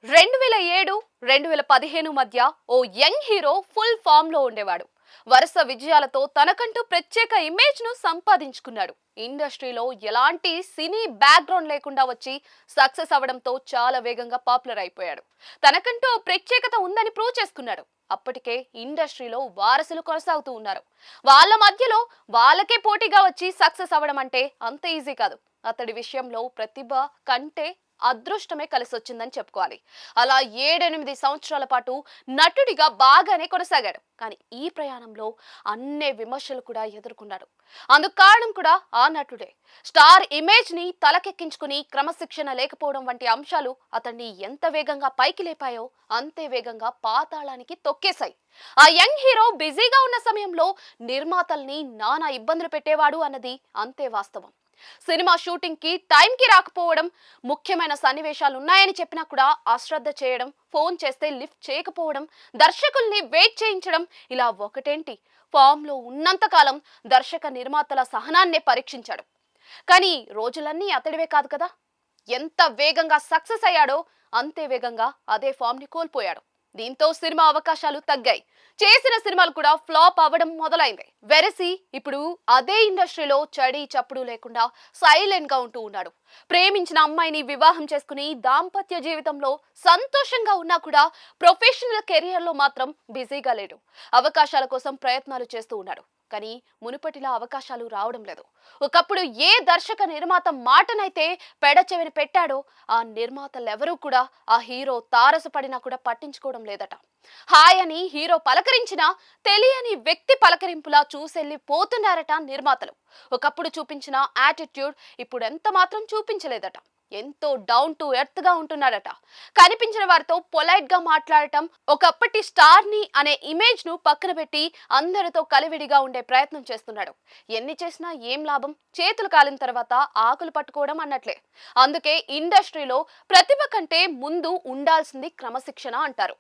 2007, 2015 మధ్య ఓ young hero full form లో ఉండేవాడు. వరుస విజయాలతో తనకంటూ ప్రత్యేక ఇమేజ్ ను సంపాదించుకున్నాడు. ఇండస్ట్రీలో ఎలాంటి సినీ బ్యాక్గ్రౌండ్ లేకుండా వచ్చి సక్సెస్ అవడంతో చాలా వేగంగా పాపులర్ అయిపోయాడు. తనకంటూ ఓ ప్రత్యేకత ఉందని ప్రూవ్ చేసుకున్నాడు. అప్పటికే ఇండస్ట్రీలో వారసులు కొనసాగుతూ ఉన్నారు. వాళ్ళ మధ్యలో వాళ్ళకే పోటీగా వచ్చి సక్సెస్ అవ్వడం అంటే అంత ఈజీ కాదు. అతడి విషయంలో ప్రతిభ కంటే అదృష్టమే కలిసొచ్చిందని చెప్పుకోవాలి. అలా 7-8 సంవత్సరాల పాటు నటుడిగా బాగానే కొనసాగాడు. కానీ ఈ ప్రయాణంలో అన్నే విమర్శలు కూడా ఎదుర్కొన్నాడు. అందుకు కారణం కూడా ఆ నటుడే. స్టార్ ఇమేజ్ ని తలకెక్కించుకుని క్రమశిక్షణ లేకపోవడం వంటి అంశాలు అతన్ని ఎంత వేగంగా పైకి లేపాయో అంతే వేగంగా పాతాళానికి తొక్కేశాయి. ఆ యంగ్ హీరో బిజీగా ఉన్న సమయంలో నిర్మాతల్ని నానా ఇబ్బందులు పెట్టేవాడు అన్నది అంతే వాస్తవం. సినిమా షూటింగ్ కి టైం కి రాకపోవడం, ముఖ్యమైన సన్నివేశాలు ఉన్నాయని చెప్పినా కూడా అశ్రద్ధ చేయడం, ఫోన్ చేస్తే లిఫ్ట్ చేయకపోవడం, దర్శకుల్ని వెయిట్ చేయించడం, ఇలా ఒకటేంటి ఫామ్ లో ఉన్నంత కాలం దర్శక నిర్మాతల సహనాన్నే పరీక్షించాడు. కానీ రోజులన్నీ అతడివే కాదు కదా. ఎంత వేగంగా సక్సెస్ అయ్యాడో అంతే వేగంగా అదే ఫామ్ ని కోల్పోయాడు. దీంతో సినిమా అవకాశాలు తగ్గాయి. చేసిన సినిమాలు కూడా ఫ్లాప్ అవ్వడం మొదలైంది. వెరసి ఇప్పుడు అదే ఇండస్ట్రీలో చడి చప్పుడు లేకుండా సైలెంట్ గా ఉంటూ ఉన్నాడు. ప్రేమించిన అమ్మాయిని వివాహం చేసుకుని దాంపత్య జీవితంలో సంతోషంగా ఉన్నా కూడా ప్రొఫెషనల్ కెరియర్ లో మాత్రం బిజీగా లేడు. అవకాశాల కోసం ప్రయత్నాలు చేస్తూ ఉన్నాడు. కానీ మునుపటిలా అవకాశాలు రావడం లేదు. ఒకప్పుడు ఏ దర్శక నిర్మాత మాటనైతే పెడచెవిని పెట్టాడో ఆ నిర్మాతలెవరూ కూడా ఆ హీరో తారసపడినా కూడా పట్టించుకోవడం లేదట. హాయ్ అని హీరో పలకరించినా తెలియని వ్యక్తి పలకరింపులా చూసెళ్లి పోతున్నారట నిర్మాతలు. ఒకప్పుడు చూపించిన యాటిట్యూడ్ ఇప్పుడు ఎంత మాత్రం చూపించలేదట. ఎంతో డౌన్ టు ఎర్త్ గా ఉంటున్నాడట. కనిపించిన వారితో పొలైట్ గా మాట్లాడటం, ఒకప్పటి స్టార్ ని అనే ఇమేజ్ ను పక్కన పెట్టి అందరితో కలివిడిగా ఉండే ప్రయత్నం చేస్తున్నాడు. ఎన్ని చేసినా ఏం లాభం, చేతులు కాలిన తర్వాత ఆకులు పట్టుకోవడం అన్నట్లే. అందుకే ఇండస్ట్రీలో ప్రతిభ కంటే ముందు ఉండాల్సింది క్రమశిక్షణ అంటారు.